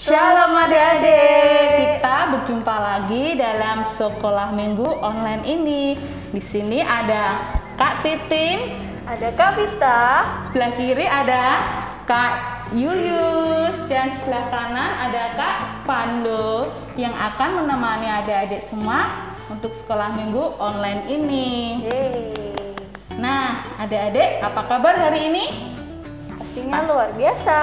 Shalom adik-adik, kita berjumpa lagi dalam sekolah minggu online ini. Di sini ada Kak Titin, ada Kak Vista, sebelah kiri ada Kak Yuyus, dan sebelah kanan ada Kak Pando yang akan menemani adik-adik semua untuk sekolah minggu online ini. Yeay. Nah, adik-adik, apa kabar hari ini? Pastinya luar biasa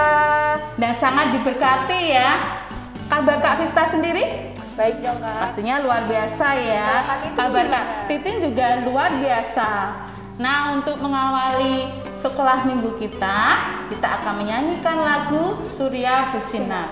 Dan sangat diberkati ya. Kabar Kak Vista sendiri? baik dong Kak. Pastinya luar biasa ya. Kabar Kak Titin juga luar biasa. Nah, untuk mengawali sekolah minggu kita akan menyanyikan lagu Surya Bersinar.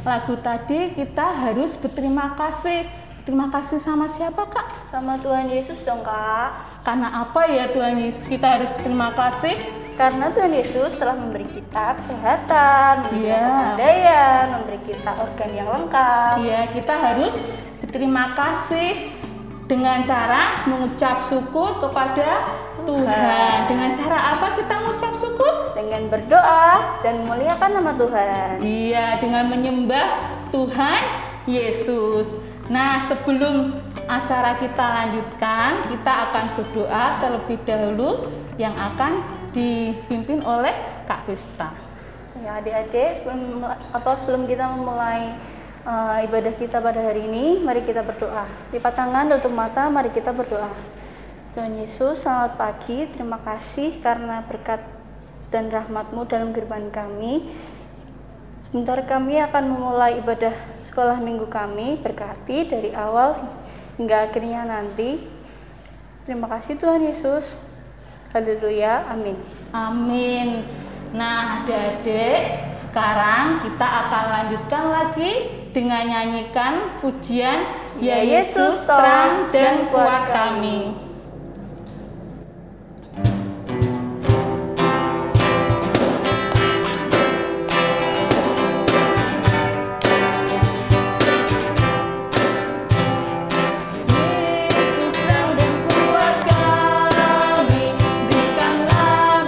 Lagu tadi kita harus berterima kasih. Terima kasih sama siapa Kak? Sama Tuhan Yesus dong Kak. Karena apa ya Tuhan Yesus kita harus berterima kasih? Karena Tuhan Yesus telah memberi kita kesehatan, memberi kita Iya. kebudayaan, memberi kita organ yang lengkap. Iya, kita harus berterima kasih dengan cara mengucap syukur kepada Tuhan. Dengan cara apa kita mengucap syukur? Dengan berdoa dan memuliakan nama Tuhan. Iya, dengan menyembah Tuhan Yesus. Nah, sebelum acara kita lanjutkan, kita akan berdoa terlebih dahulu yang akan dipimpin oleh Kak Vista. Ya adik-adik, sebelum kita memulai ibadah kita pada hari ini, mari kita berdoa. Lipat tangan, tutup mata, mari kita berdoa. Tuhan Yesus, selamat pagi. Terima kasih karena berkat dan rahmat-Mu dalam kehidupan kami. Sebentar kami akan memulai ibadah sekolah minggu kami. Berkati dari awal hingga akhirnya nanti. Terima kasih Tuhan Yesus. Haleluya, amin. Amin. Nah, adik-adik, sekarang kita akan lanjutkan lagi dengan nyanyikan pujian Ya Yesus terang dan kuat kami. Berikanlah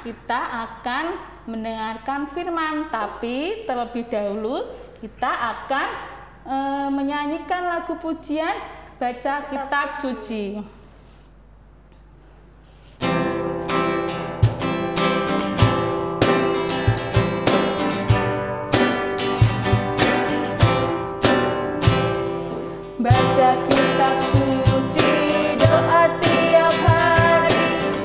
kita akan mendengarkan firman, tapi terlebih dahulu kita akan menyanyikan lagu pujian baca kitab suci. Baca kitab suci, doa tiap hari,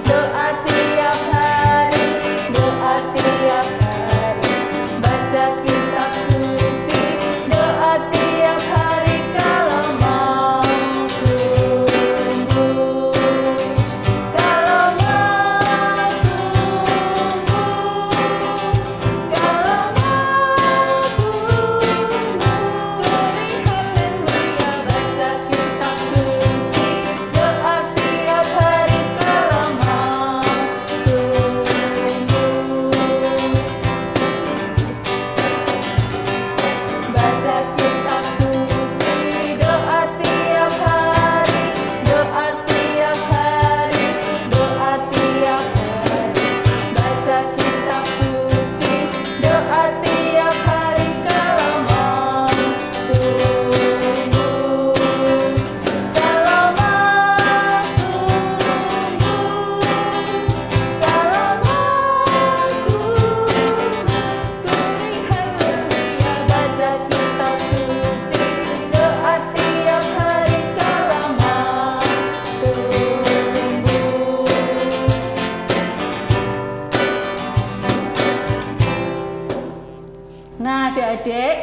doa tiap hari, doa tiap hari. Baca kitab suci, doa tiap hari kalau mau tumbuh, kalau mau tumbuh, kalau mau tumbuh. Haleluya, baca kitab suci, doa tiap hari kalau mau tumbuh. Baca kitab suci, doa tiap hari, doa tiap hari, doa tiap hari. Baca kitab suci, doa tiap hari kalau mau tumbuh, kalau mau tumbuh, kalau mau tumbuh. Haleluya, baca kitab suci, doa tiap hari kalau mau tumbuh. Nah, adik-adik,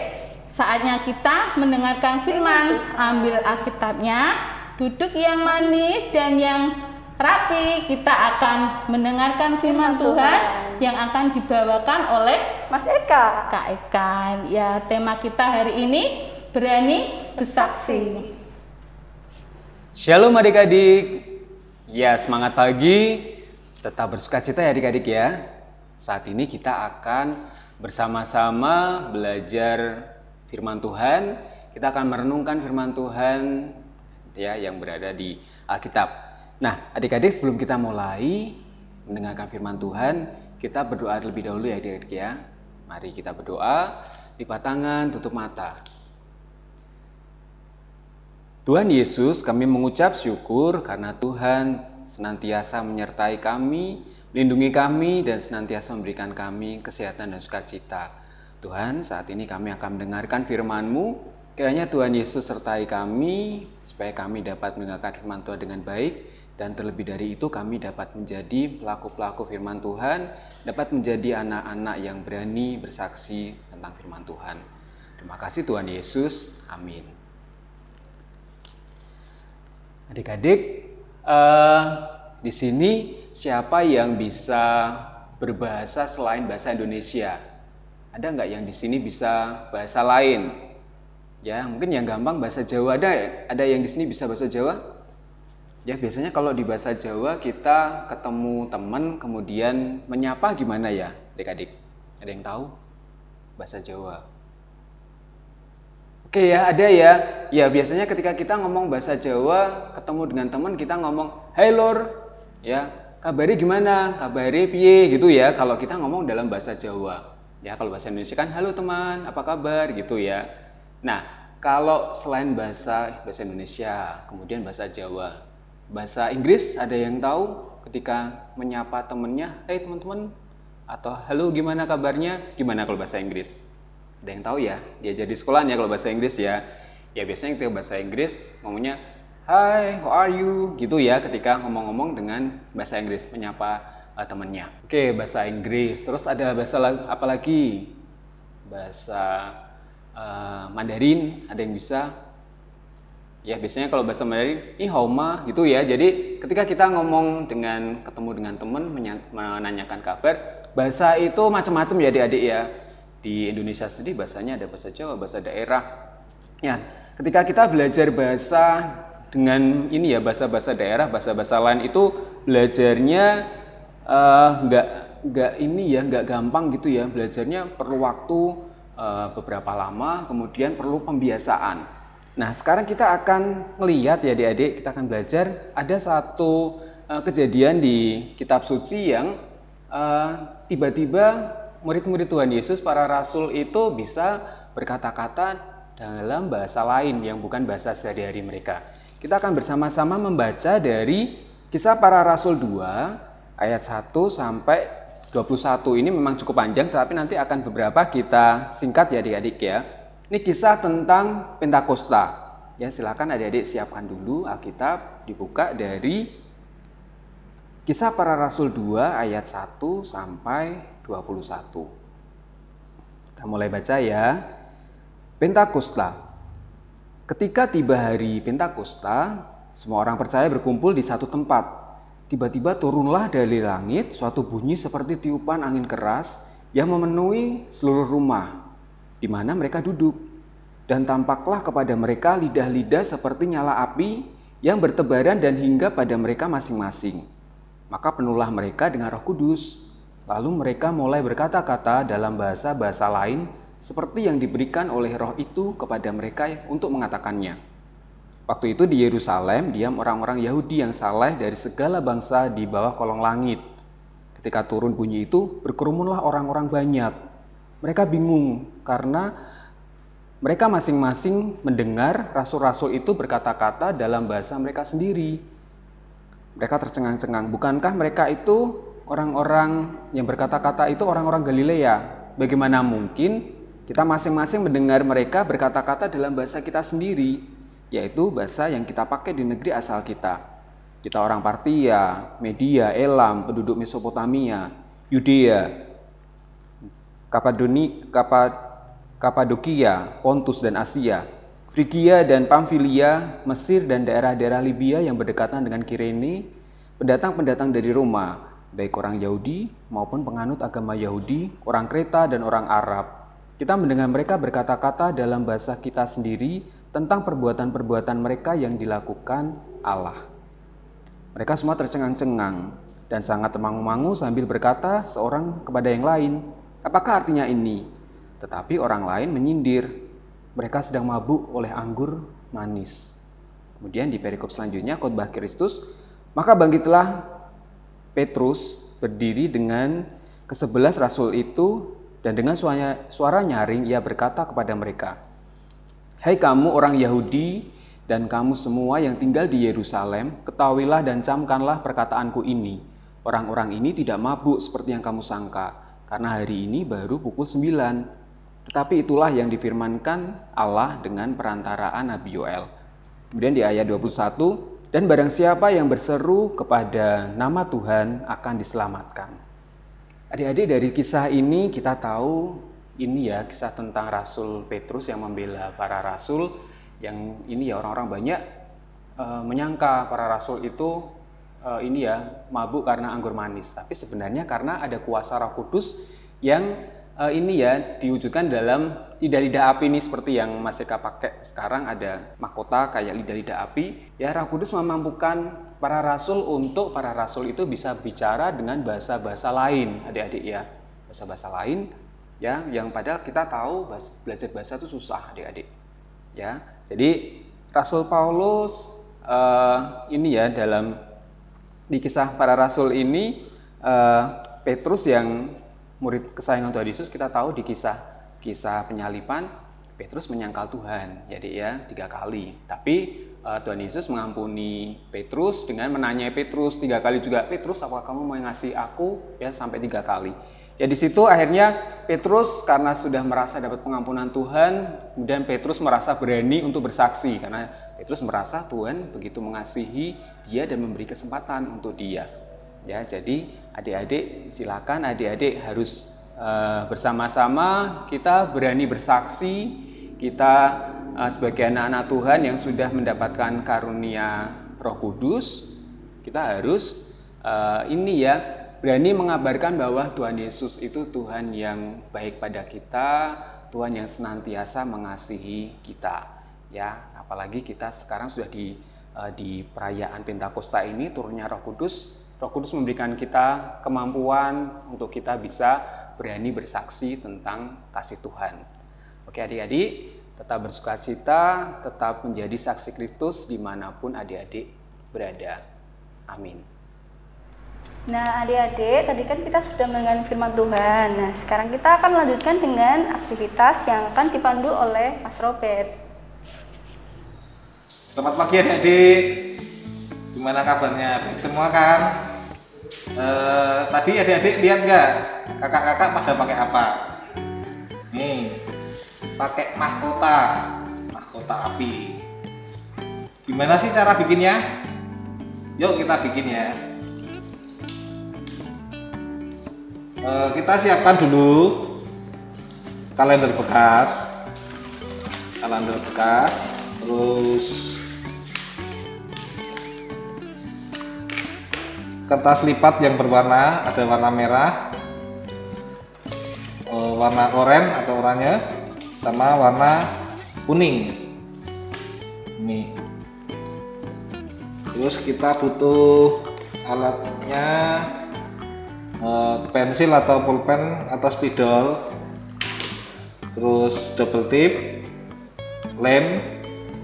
saatnya kita mendengarkan firman. Ambil Alkitabnya, duduk yang manis dan yang rapi. Kita akan mendengarkan firman Tuhan yang akan dibawakan oleh Mas Eka. Kak Eka. Ya, tema kita hari ini berani bersaksi. Shalom adik-adik. Ya, semangat pagi. Tetap bersukacita ya adik-adik ya. Saat ini kita akan bersama-sama belajar firman Tuhan. Kita akan merenungkan firman Tuhan ya yang berada di Alkitab. Nah, adik-adik, sebelum kita mulai mendengarkan firman Tuhan, kita berdoa terlebih dahulu ya adik-adik ya. Mari kita berdoa, lipat tangan, tutup mata. Tuhan Yesus, kami mengucap syukur karena Tuhan senantiasa menyertai kami, melindungi kami, dan senantiasa memberikan kami kesehatan dan sukacita. Tuhan, saat ini kami akan mendengarkan firman-Mu. Kiranya Tuhan Yesus sertai kami, supaya kami dapat mendengarkan firman Tuhan dengan baik. Dan terlebih dari itu kami dapat menjadi pelaku-pelaku firman Tuhan, dapat menjadi anak-anak yang berani bersaksi tentang firman Tuhan. Terima kasih Tuhan Yesus. Amin. Adik-adik, di sini siapa yang bisa berbahasa selain bahasa Indonesia? Ada nggak yang di sini bisa bahasa lain? Ya, mungkin yang gampang bahasa Jawa. Ada yang di sini bisa bahasa Jawa? Ya, biasanya kalau di bahasa Jawa kita ketemu teman kemudian menyapa gimana ya, adik-adik? Ada yang tahu bahasa Jawa? Oke ya, ada ya. Ya, biasanya ketika kita ngomong bahasa Jawa, ketemu dengan teman kita ngomong, "Hai lor." Ya, kabari gimana? Kabari piye gitu ya kalau kita ngomong dalam bahasa Jawa. Ya, kalau bahasa Indonesia kan, "Halo teman, apa kabar?" gitu ya. Nah, kalau selain bahasa Indonesia, kemudian bahasa Jawa, bahasa Inggris ada yang tahu ketika menyapa temennya, "Hai teman-teman," atau "Halo, gimana kabarnya?" Gimana kalau bahasa Inggris? Ada yang tahu ya? Diajar di sekolah ya kalau bahasa Inggris ya. Ya biasanya ketika bahasa Inggris ngomongnya, "Hi, how are you?" gitu ya ketika ngomong-ngomong dengan bahasa Inggris, menyapa temannya. Oke, bahasa Inggris. Terus ada bahasa apa lagi? Bahasa Mandarin, ada yang bisa? Ya biasanya kalau bahasa Mandarin, "Ni hao ma" gitu ya. Jadi ketika kita ketemu dengan teman, menanyakan kabar, bahasa itu macam-macam ya adik-adik ya. Di Indonesia sendiri bahasanya ada bahasa Jawa, bahasa daerah. Ya, ketika kita belajar bahasa dengan ini ya, bahasa-bahasa daerah, bahasa-bahasa lain itu belajarnya nggak gampang gitu ya. Belajarnya perlu waktu beberapa lama, kemudian perlu pembiasaan. Nah, sekarang kita akan melihat ya adik-adik, kita akan belajar ada satu kejadian di kitab suci yang tiba-tiba murid-murid Tuhan Yesus, para rasul itu bisa berkata-kata dalam bahasa lain yang bukan bahasa sehari-hari mereka. Kita akan bersama-sama membaca dari Kisah Para Rasul 2 ayat 1 sampai 21. Ini memang cukup panjang, tapi nanti akan beberapa kita singkat ya adik-adik ya. Ini kisah tentang Pentakosta. Ya, silakan adik-adik siapkan dulu Alkitab, dibuka dari Kisah Para Rasul 2 ayat 1 sampai 21. Kita mulai baca ya. Pentakosta. Ketika tiba hari Pentakosta, semua orang percaya berkumpul di satu tempat. Tiba-tiba turunlah dari langit suatu bunyi seperti tiupan angin keras yang memenuhi seluruh rumah di mana mereka duduk. Dan tampaklah kepada mereka lidah-lidah seperti nyala api yang bertebaran dan hingga pada mereka masing-masing. Maka penuhlah mereka dengan Roh Kudus. Lalu mereka mulai berkata-kata dalam bahasa-bahasa lain seperti yang diberikan oleh Roh itu kepada mereka untuk mengatakannya. Waktu itu di Yerusalem diam orang-orang Yahudi yang saleh dari segala bangsa di bawah kolong langit. Ketika turun bunyi itu, berkerumunlah orang-orang banyak. Mereka bingung karena mereka masing-masing mendengar rasul-rasul itu berkata-kata dalam bahasa mereka sendiri. Mereka tercengang-cengang. Bukankah mereka itu orang-orang yang berkata-kata itu orang-orang Galilea? Bagaimana mungkin kita masing-masing mendengar mereka berkata-kata dalam bahasa kita sendiri, yaitu bahasa yang kita pakai di negeri asal kita. Kita orang Partia, Media, Elam, penduduk Mesopotamia, Yudea, Kapadokia, Pontus dan Asia, Frigia dan Pamfilia, Mesir dan daerah-daerah Libya yang berdekatan dengan Kirene, pendatang-pendatang dari Roma, baik orang Yahudi maupun penganut agama Yahudi, orang Kreta dan orang Arab. Kita mendengar mereka berkata-kata dalam bahasa kita sendiri tentang perbuatan-perbuatan mereka yang dilakukan Allah. Mereka semua tercengang-cengang dan sangat termangu-mangu sambil berkata seorang kepada yang lain, "Apakah artinya ini?" Tetapi orang lain menyindir, mereka sedang mabuk oleh anggur manis. Kemudian di perikop selanjutnya, khotbah Kristus, maka bangkitlah Petrus berdiri dengan ke-11 rasul itu dan dengan suara nyaring ia berkata kepada mereka, "Hai kamu orang Yahudi dan kamu semua yang tinggal di Yerusalem, ketahuilah dan camkanlah perkataanku ini. Orang-orang ini tidak mabuk seperti yang kamu sangka, karena hari ini baru pukul 9. Tetapi itulah yang difirmankan Allah dengan perantaraan Nabi Yoel." Kemudian di ayat 21, "Dan barang siapa yang berseru kepada nama Tuhan akan diselamatkan." Adik-adik, dari kisah ini kita tahu ini ya kisah tentang Rasul Petrus yang membela para rasul, yang ini ya orang-orang banyak menyangka para rasul itu ini ya mabuk karena anggur manis, tapi sebenarnya karena ada kuasa Roh Kudus yang ini ya diwujudkan dalam lidah-lidah api ini, seperti yang Mas Eka pakai sekarang ada mahkota kayak lidah-lidah api. Ya, Roh Kudus memampukan para rasul untuk para rasul itu bisa bicara dengan bahasa-bahasa lain, adik-adik ya. Bahasa-bahasa lain ya yang padahal kita tahu belajar bahasa itu susah, adik-adik. Ya. Jadi Rasul Paulus ini ya di kisah para rasul ini Petrus yang murid kesayangan Tuhan Yesus, kita tahu di kisah penyalipan Petrus menyangkal Tuhan, jadi ya 3 kali. Tapi Tuhan Yesus mengampuni Petrus dengan menanyai Petrus 3 kali juga, "Petrus, apakah kamu mau ngasih aku?" Ya sampai 3 kali. Ya di situ akhirnya Petrus karena sudah merasa dapat pengampunan Tuhan, kemudian Petrus merasa berani untuk bersaksi karena Petrus merasa Tuhan begitu mengasihi dia dan memberi kesempatan untuk dia. Ya, jadi adik-adik silakan adik-adik harus bersama-sama kita berani bersaksi, kita sebagai anak-anak Tuhan yang sudah mendapatkan karunia Roh Kudus, kita harus ini ya berani mengabarkan bahwa Tuhan Yesus itu Tuhan yang baik pada kita, Tuhan yang senantiasa mengasihi kita. Ya, apalagi kita sekarang sudah di perayaan Pentakosta ini turunnya Roh Kudus. Roh Kudus memberikan kita kemampuan untuk kita bisa berani bersaksi tentang kasih Tuhan. Oke adik-adik, tetap bersukacita, tetap menjadi saksi Kristus dimanapun adik-adik berada. Amin. Nah, adik-adik, tadi kan kita sudah mendengar firman Tuhan. Nah, sekarang kita akan melanjutkan dengan aktivitas yang akan dipandu oleh Mas Robert. Selamat pagi adik-adik. Gimana kabarnya? Baik semua kan? Tadi adik-adik lihat nggak? Kakak-kakak pada pakai apa? Nih, pakai mahkota api. Gimana sih cara bikinnya? Yuk kita bikin ya. Kita siapkan dulu kalender bekas, terus kertas lipat yang berwarna, ada warna merah, warna oranye atau oranye, sama warna kuning. Ini. Terus kita butuh alatnya, pensil atau pulpen atau spidol, terus double tip, lem,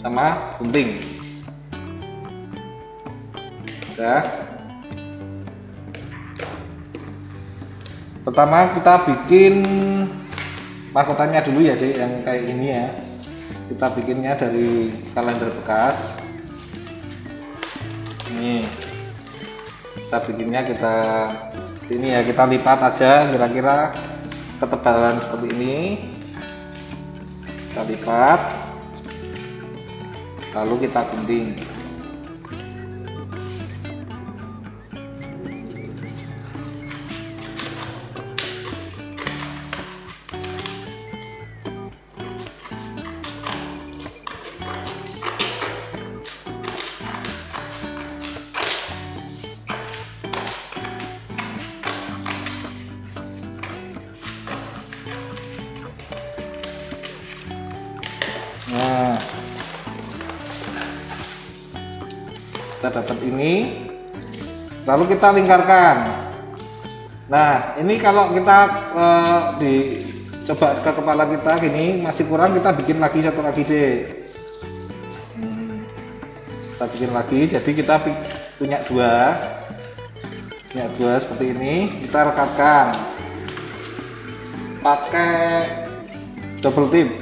sama gunting. Udah. Pertama kita bikin mahkotanya dulu ya, Dek, yang kayak ini ya. Kita bikinnya dari kalender bekas. Ini kita bikinnya ini ya, kita lipat aja kira-kira ketebalan seperti ini. Kita lipat, lalu kita gunting. Nah, kita dapat ini, lalu kita lingkarkan. Nah, ini kalau kita coba ke kepala kita gini masih kurang, kita bikin lagi satu lagi deh. Kita bikin lagi, jadi kita punya dua seperti ini. Kita rekatkan pakai double tip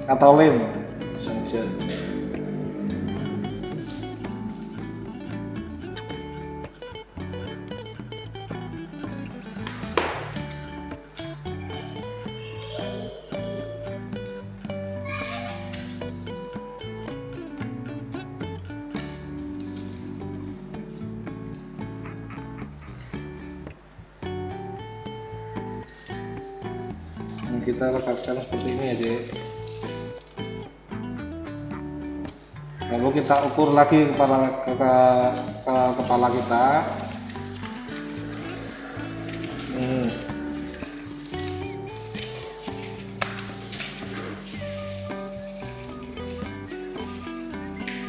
atau lem saja. Kita rekatkan seperti ini ya, Dek. Lalu kita ukur lagi ke kepala kita.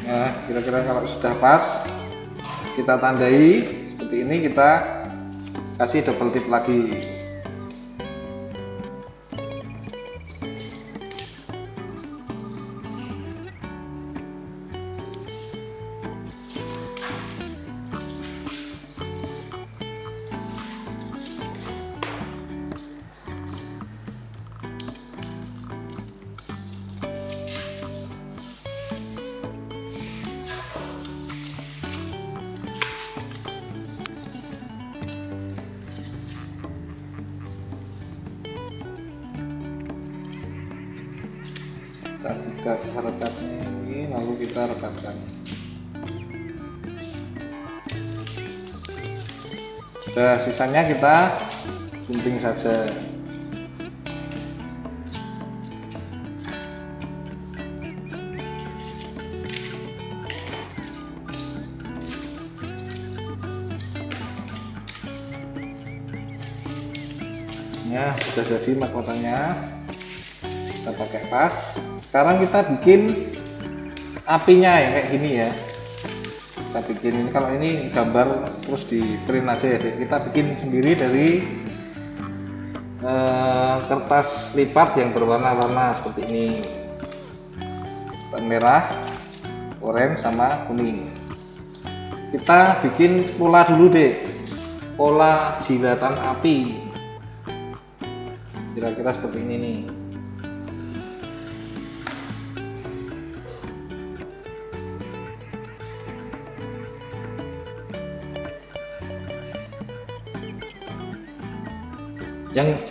Nah, kira-kira kalau sudah pas, kita tandai seperti ini, kita kasih double tip lagi. Kita buka rekatnya ini, lalu kita rekatkan. Nah, sisanya kita gunting saja. Ya, sudah jadi mahkotanya. Kita pakai pas. Sekarang kita bikin apinya ya, kayak gini ya. Kita bikin ini, kalau ini gambar terus di print aja ya, Dek. Kita bikin sendiri dari kertas lipat yang berwarna-warna seperti ini, merah, oranye, sama kuning. kita bikin pola dulu deh, pola jilatan api kira-kira seperti ini nih.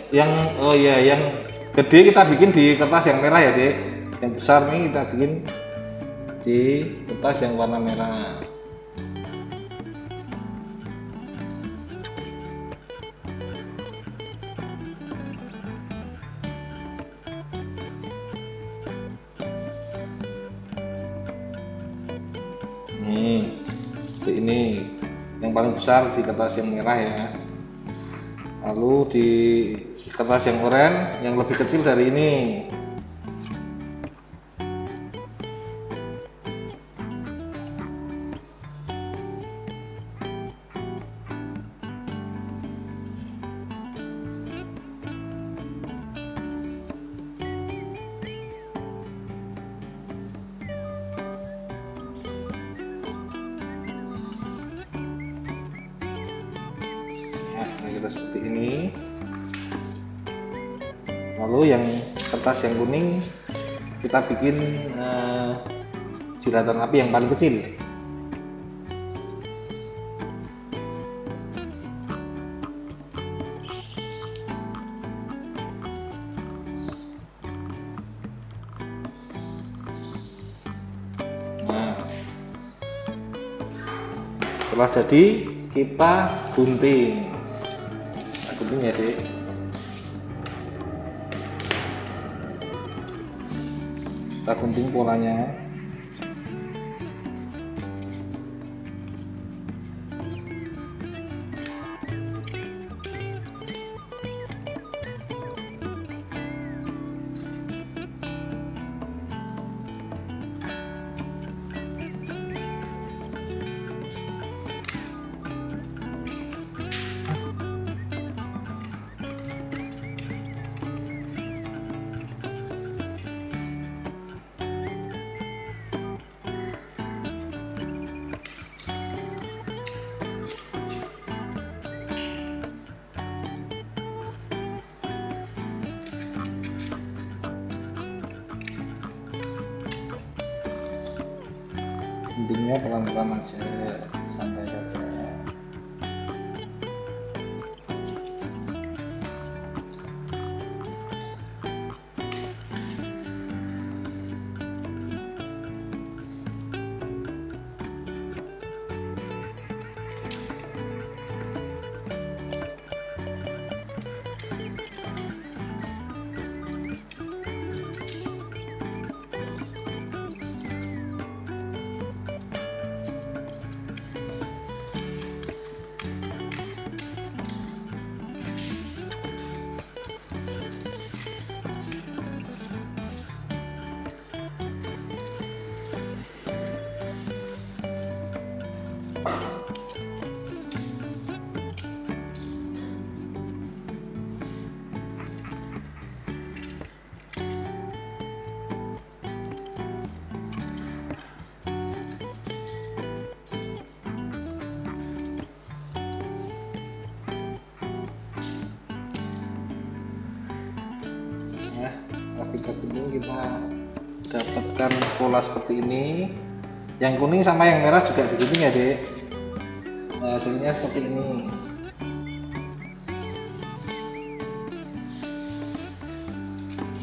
Yang gede kita bikin di kertas yang merah ya Dek, yang besar nih kita bikin di kertas yang warna merah. Nih seperti ini, yang paling besar di kertas yang merah ya. Lalu di kertas yang oranye yang lebih kecil dari ini. Nah, kita seperti ini. Lalu yang kertas yang kuning kita bikin jilatan api yang paling kecil. Nah, setelah jadi kita gunting. Gunting ya Dek. Kita gunting polanya. Guntingnya pelan-pelan aja, santai saja. Ketika gunting kita dapatkan pola seperti ini. Yang kuning sama yang merah juga digunting ya Dek. Nah, hasilnya seperti ini.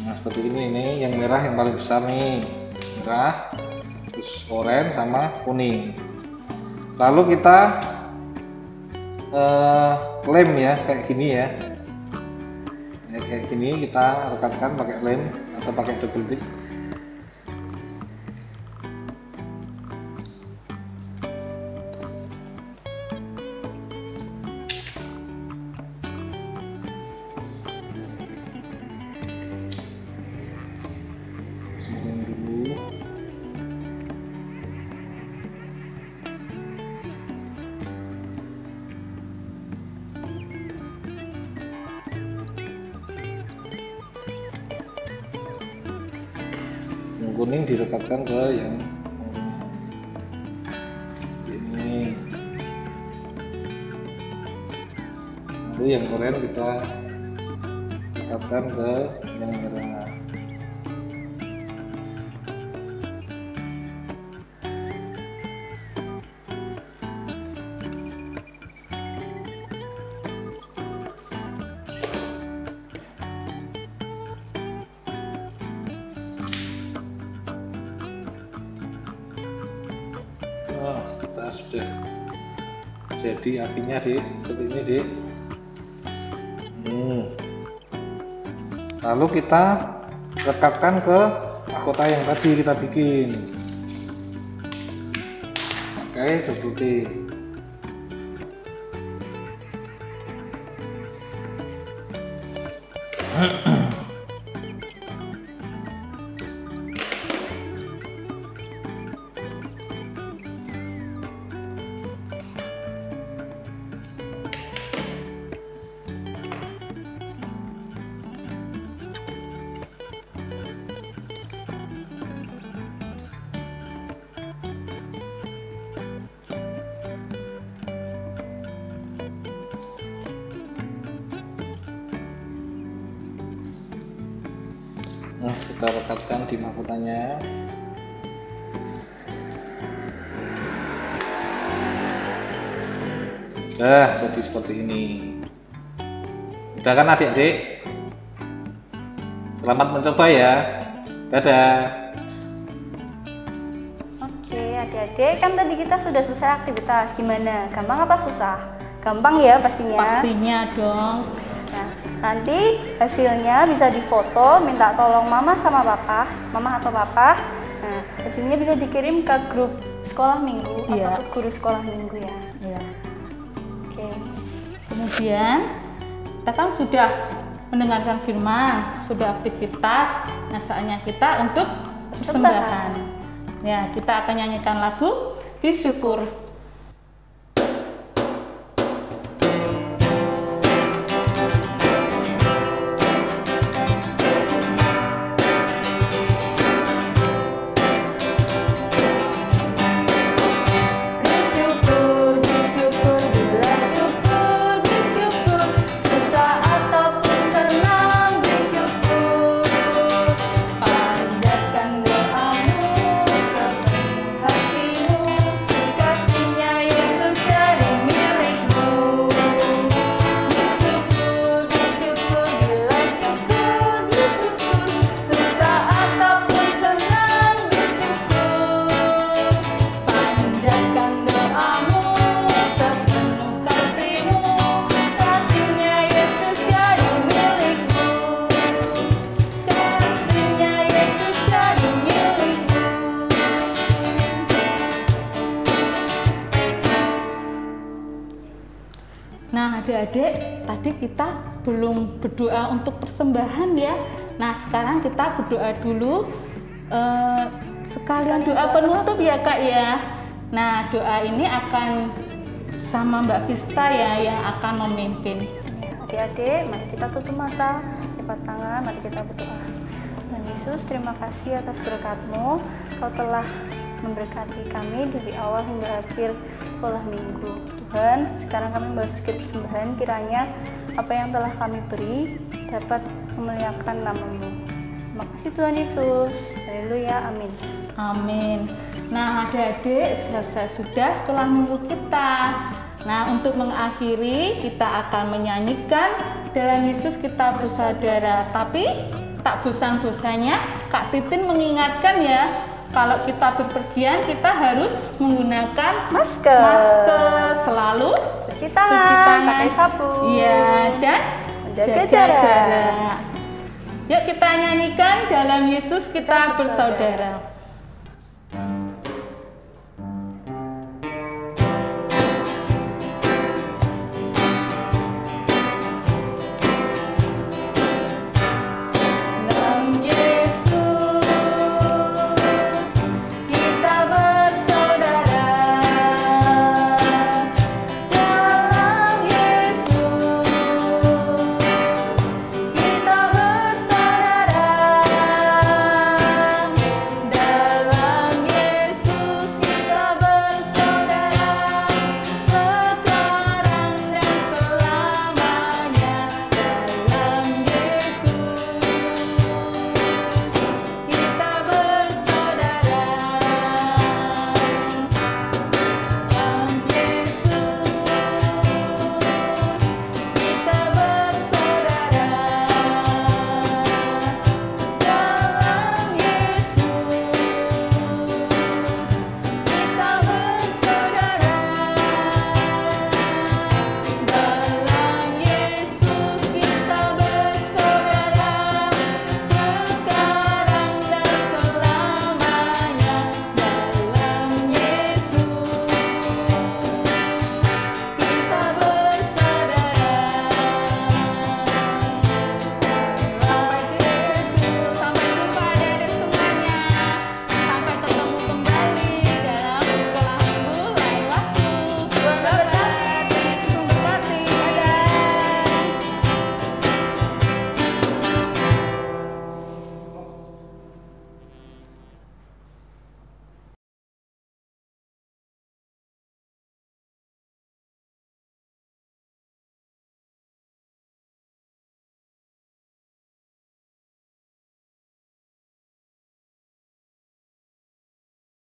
Nah seperti ini nih, yang merah yang paling besar nih, merah, terus oranye sama kuning. Lalu kita lem ya, kayak gini ya. Kayak gini kita rekatkan pakai lem atau pakai double tip. Simpan dulu. Kuning direkatkan ke yang ini. Lalu yang oranye kita dekatkan ke yang merah. Kita sudah jadi apinya Dek, seperti ini Dek. Lalu kita rekatkan ke mahkota yang tadi kita bikin pakai double T. Nah, kita rekatkan di mahkotanya. Sudah jadi seperti ini. Udah kan adik-adik? Selamat mencoba ya. Dadah. Oke adik-adik, kan tadi kita sudah selesai aktivitas. Gimana? Gampang apa susah? Gampang ya pastinya. Pastinya dong. Nah, nanti hasilnya bisa difoto, minta tolong mama sama papa, mama atau papa. Nah, hasilnya bisa dikirim ke grup sekolah minggu Iya. atau ke guru sekolah minggu ya. Ya. Oke. Kemudian kita kan sudah mendengarkan firman, sudah aktivitas. Nah, saatnya kita untuk persembahan. Ya, kita akan nyanyikan lagu Bersyukur. Bersyukur, bersyukur, bila syukur, bersyukur, susah ataupun senang, bersyukur. Panjatkan doamu sepenuh hatimu, kasihnya Yesus jadi milikmu. Bersyukur, bersyukur, bila syukur, bersyukur, susah ataupun senang, bersyukur. Panjatkan doamu sepenuh hatimu, kasihnya Yesus jadi milikmu. Kasihnya Yesus jadi milikmu. Nah, adik-adik, tadi kita belum berdoa untuk persembahan ya. Nah, sekarang kita berdoa dulu. Sekalian doa penutup ya Kak ya. Nah, doa ini akan sama Mbak Vista ya yang akan memimpin. Adik-adik, mari kita tutup mata, lipat tangan, mari kita berdoa. Tuhan Yesus, terima kasih atas berkat-Mu. Kau telah memberkati kami dari awal hingga akhir sekolah minggu. Tuhan, sekarang kami membawa sedikit persembahan, kiranya apa yang telah kami beri dapat memuliakan nama-Mu. Terima kasih Tuhan Yesus. Haleluya, amin. Amin. Nah, adik-adik, selesai sudah sekolah minggu kita. Nah, untuk mengakhiri, kita akan menyanyikan Dalam Yesus Kita Bersaudara. Tapi, tak bosan-bosannya, Kak Titin mengingatkan ya, kalau kita berpergian, kita harus menggunakan masker. Selalu Cuci tangan, pakai sapu. Iya, dan Menjaga jarak. Yuk kita nyanyikan Dalam Yesus Kita Bersaudara.